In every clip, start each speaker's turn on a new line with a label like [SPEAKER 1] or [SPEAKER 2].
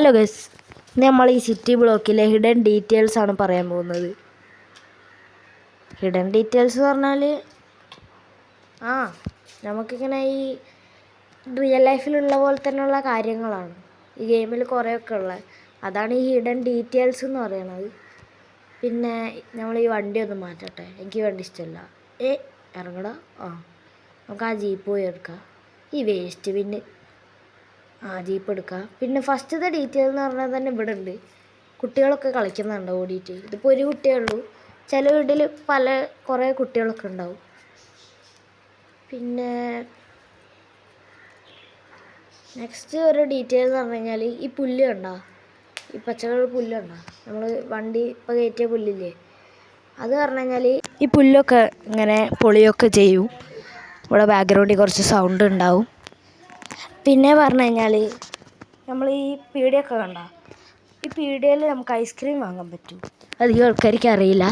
[SPEAKER 1] Hello guys, നമ്മൾ ഈ city ബ്ലോക്കിലെ ഹിഡൻ ഡീറ്റെയിൽസ് ആണ് പറയാൻ പോകുന്നത്. ഹിഡൻ ഡീറ്റെയിൽസ് എന്ന് പറഞ്ഞാൽ നമുക്കിങ്ങനെ ഈ റിയൽ ലൈഫിലുള്ള പോലെ തന്നെയുള്ള കാര്യങ്ങളാണ് ഈ ഗെയിമിൽ കുറേയൊക്കെ ഉള്ളത്. അതാണ് ഈ ഹിഡൻ ഡീറ്റെയിൽസ് എന്ന് പറയുന്നത്. പിന്നെ നമ്മൾ ഈ വണ്ടി ഒന്ന് മാറ്റട്ടെ, എനിക്ക് വണ്ടി ഇഷ്ടമല്ല. ഇറങ്ങടാ. നമുക്ക് ആ ജീപ്പ് പോയി എടുക്കാം. ഈ വേസ്റ്റ് പിന്നെ ജീപ്പ് എടുക്കാം. പിന്നെ ഫസ്റ്റത്തെ ഡീറ്റെയിൽ എന്ന് പറഞ്ഞാൽ തന്നെ ഇവിടെ ഉണ്ട്, കുട്ടികളൊക്കെ കളിക്കുന്നുണ്ട് ഓടിയിട്ട്. ഇതിപ്പോൾ ഒരു കുട്ടിയേ ഉള്ളൂ, ചില വീട്ടിൽ കുറേ കുട്ടികളൊക്കെ ഉണ്ടാവും. പിന്നെ നെക്സ്റ്റ് ഒരു ഡീറ്റെയിൽ എന്ന് പറഞ്ഞു കഴിഞ്ഞാൽ ഈ പുല്ല് കണ്ടോ, ഈ പച്ചക്കളർ പുല്ലുണ്ടോ, നമ്മൾ വണ്ടി ഇപ്പോൾ കയറ്റിയ പുല്ലില്ലേ, അത് പറഞ്ഞു കഴിഞ്ഞാൽ ഈ പുല്ലൊക്കെ ഇങ്ങനെ പൊളിയൊക്കെ ചെയ്യും. ഇവിടെ ബാക്ക്ഗ്രൗണ്ടിൽ കുറച്ച് സൗണ്ട് ഉണ്ടാവും. പിന്നെ പറഞ്ഞു കഴിഞ്ഞാൽ നമ്മൾ ഈ പീടികയൊക്കെ കണ്ട, ഈ പീടികയിൽ നമുക്ക് ഐസ്ക്രീം വാങ്ങാൻ പറ്റും. അധികം ആൾക്കാർക്ക് അറിയില്ല.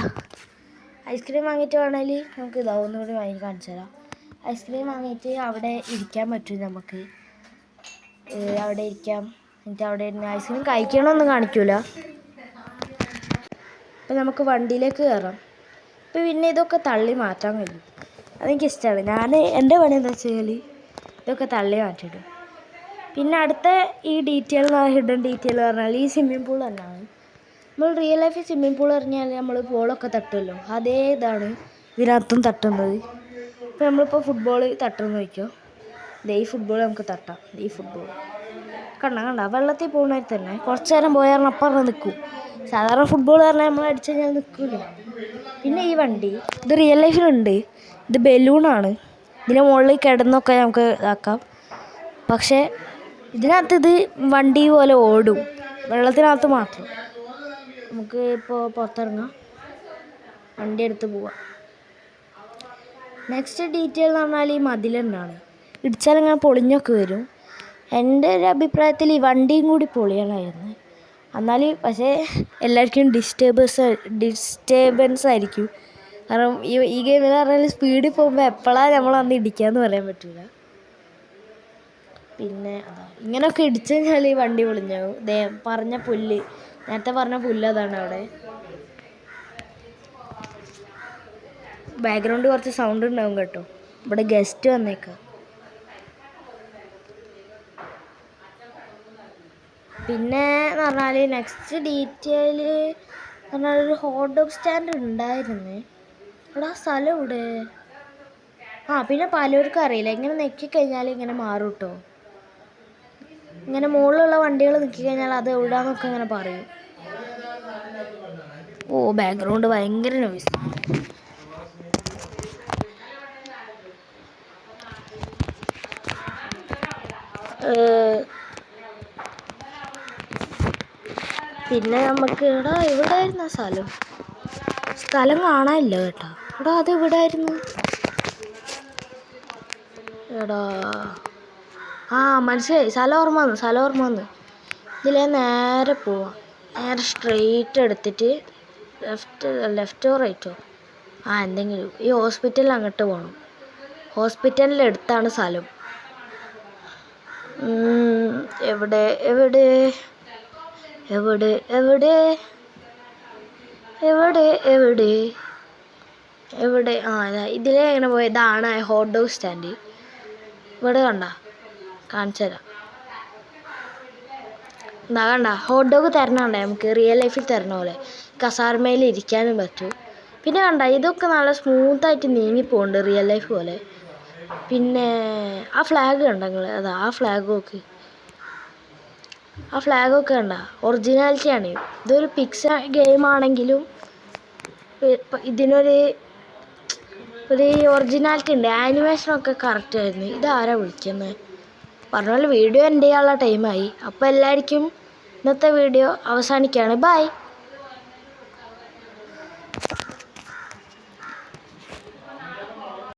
[SPEAKER 1] ഐസ്ക്രീം വാങ്ങിയിട്ട് വേണമെങ്കിൽ നമുക്ക് ഒന്നുകൂടി വാങ്ങി കാണിച്ചു തരാം. ഐസ്ക്രീം വാങ്ങിയിട്ട് അവിടെ ഇരിക്കാൻ പറ്റും. നമുക്ക് അവിടെ ഇരിക്കാം. എന്നിട്ട് അവിടെ ഇരുന്ന് ഐസ്ക്രീം കഴിക്കണമെന്നും കാണിക്കൂല. അപ്പം നമുക്ക് വണ്ടിയിലേക്ക് കയറാം. ഇപ്പം പിന്നെ ഇതൊക്കെ തള്ളി മാറ്റാൻ കഴിയും, അതെനിക്കിഷ്ടമാണ്. എൻ്റെ പണി എന്താ വെച്ച് കഴിഞ്ഞാൽ ഇതൊക്കെ തള്ളി മാറ്റിയിടും. പിന്നെ അടുത്ത ഈ ഡീറ്റെയിൽ ഹിഡൻ ഡീറ്റെയിൽ പറഞ്ഞാൽ ഈ സ്വിമ്മിംഗ് പൂൾ തന്നെയാണ്. നമ്മൾ റിയൽ ലൈഫിൽ സ്വിമ്മിംഗ് പൂൾ പറഞ്ഞാൽ നമ്മൾ ബോളൊക്കെ തട്ടുമല്ലോ, അതേ ഇതാണ് ഇതിനകത്തും തട്ടുന്നത്. ഇപ്പോൾ നമ്മളിപ്പോൾ ഫുട്ബോൾ തട്ടുമെന്ന് വയ്ക്കോ, ഈ ഫുട്ബോൾ നമുക്ക് തട്ടാം. ഈ ഫുട്ബോൾ കണ്ട വെള്ളത്തിൽ പോകുന്നതിൽ തന്നെ കുറച്ച് നേരം പോയാൽ അപ്പറന്ന് നിൽക്കും. സാധാരണ ഫുട്ബോൾ പറഞ്ഞാൽ നമ്മൾ അടിച്ചു കഴിഞ്ഞാൽ നിൽക്കില്ല. പിന്നെ ഈ വണ്ടി ഇത് റിയൽ ലൈഫിലുണ്ട്. ഇത് ബലൂണാണ്. ഇതിൻ്റെ മുകളിൽ കിടന്നൊക്കെ നമുക്ക് ഇതാക്കാം. പക്ഷേ ഇതിനകത്ത് ഇത് വണ്ടി പോലെ ഓടും, വെള്ളത്തിനകത്ത് മാത്രം. നമുക്ക് ഇപ്പോൾ പുറത്തിറങ്ങാം, വണ്ടി എടുത്ത് പോവാം. നെക്സ്റ്റ് ഡീറ്റെയിൽ എന്ന് പറഞ്ഞാൽ ഈ മതിൽ തന്നെയാണ്. ഇടിച്ചാലിങ്ങനെ പൊളിഞ്ഞൊക്കെ വരും. എൻ്റെ ഒരു അഭിപ്രായത്തിൽ ഈ വണ്ടിയും കൂടി പൊളിയണമായിരുന്നു. എന്നാൽ പക്ഷേ എല്ലാവർക്കും ഡിസ്റ്റർബൻസ് ആയിരിക്കും. കാരണം ഈ ഗെയിമിൽ പറഞ്ഞാൽ സ്പീഡിൽ പോകുമ്പോൾ എപ്പോഴാണ് നമ്മൾ വന്ന് ഇടിക്കാമെന്ന് പറയാൻ പറ്റില്ല. പിന്നെ ഇങ്ങനെയൊക്കെ ഇടിച്ചു കഴിഞ്ഞാൽ ഈ വണ്ടി പൊളിഞ്ഞാവും. പറഞ്ഞ പുല്ല്, നേരത്തെ പറഞ്ഞ പുല്ല് അതാണ്. അവിടെ ബാക്ക്ഗ്രൗണ്ട് കുറച്ച് സൗണ്ട് ഉണ്ടാവും കേട്ടോ, ഇവിടെ ഗസ്റ്റ് വന്നേക്കാം. പിന്നെ എന്ന് പറഞ്ഞാൽ നെക്സ്റ്റ് ഡീറ്റെയിൽ പറഞ്ഞാൽ ഒരു ഹോട്ട് ഡോഗ് സ്റ്റാൻഡ് ഉണ്ടായിരുന്നു. ഇവിടെ ആ സ്ഥലം ഇവിടെ. പിന്നെ പലർക്കും അറിയില്ല, ഇങ്ങനെ നെക്കിക്കഴിഞ്ഞാൽ ഇങ്ങനെ മാറും കേട്ടോ. ഇങ്ങനെ മുകളിലുള്ള വണ്ടികൾ നിൽക്കിക്കഴിഞ്ഞാൽ അത് എവിടാന്നൊക്കെ ഇങ്ങനെ പറയും. ബാക്ക്ഗ്രൗണ്ട് ഭയങ്കര നോയ്സ്. പിന്നെ നമുക്ക് ഇവിടെ ആയിരുന്നു സ്ഥലം കാണാനില്ല കേട്ടോ. അത് ഇവിടെ ആയിരുന്നു. മനസ്സിലായി, സ്ഥലം ഓർമ്മ വന്നു. ഇതിലേ നേരെ പോവാം. നേരെ സ്ട്രെയിറ്റ് എടുത്തിട്ട് ലെഫ്റ്റോ റൈറ്റോ എന്തെങ്കിലും ഈ ഹോസ്പിറ്റലിൽ അങ്ങോട്ട് പോകണം. ഹോസ്പിറ്റലിൻ്റെ അടുത്താണ് സ്ഥലം. എവിടെ എവിടെ എവിടെ എവിടെ എവിടെ എവിടെ എവിടെ ഇതിലേ എങ്ങനെ പോയി. ഇതാണ് ഹോട്ട് ഡോഗ് സ്റ്റാൻഡ്. ഇവിടെ കാണിച്ചു തരാം. ഹോട്ട് ഡോഗ് തരണുണ്ടേ, നമുക്ക് റിയൽ ലൈഫിൽ തരണ പോലെ കസാരമേൽ ഇരിക്കാനും പറ്റും. പിന്നെ ഇതൊക്കെ നല്ല സ്മൂത്തായിട്ട് നീങ്ങിപ്പോകുന്നുണ്ട് റിയൽ ലൈഫ് പോലെ. പിന്നെ ആ ഫ്ലാഗ് നിങ്ങൾ ആ ഫ്ലാഗൊക്കെ ഒറിജിനാലിറ്റിയാണ്. ഇതൊരു പിക്സൽ ഗെയിമാണെങ്കിലും ഇതിനൊരു ഒറിജിനാലിറ്റി ഉണ്ട്. ആനിമേഷനൊക്കെ കറക്റ്റായിരുന്നു. ഇതാരാ വിളിക്കുന്നത് പറഞ്ഞ പോലെ. വീഡിയോ എൻ്റെ ചെയ്യാനുള്ള ടൈമായി. അപ്പോൾ എല്ലാവർക്കും ഇന്നത്തെ വീഡിയോ അവസാനിക്കുകയാണ്. ബൈ.